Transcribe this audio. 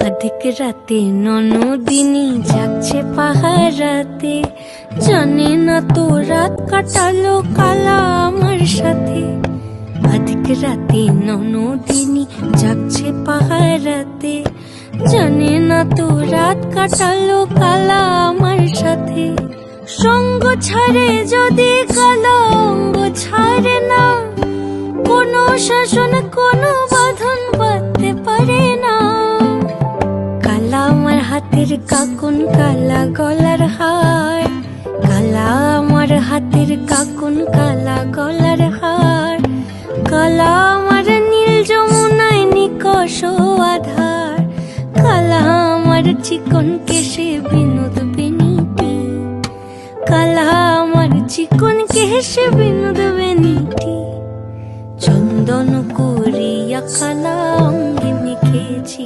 অধিক রাতে ননদিনী জাগছে পাহারাতে, জানে না তো রাত কাটালো কালা আমার সাথে। অধিক রাতে ননদিনী জাগছে পাহারাতে, জানে না তো রাত কাটালো কালা আমার সাথে। সঙ্গ ছাড়ে যদি কালা অঙ্গ ছাড়ে না, কোনো শাসন কোনো বাঁধন বাঁধতে পারে না। কালা আমার হাতের কাকুন কালা গলার হার, কালা আমার হাতের কাকুন কালা গলার হার। কালা আমার নীল যমুনায় নিকষ আধার, কালা আমার চিকন কেশে বিনোদ বেনিটি। কালা আমার চিকন কেশে বিনোদ বেনিটি। চন্দন করিয়া কালা অঙ্গে মেখেছি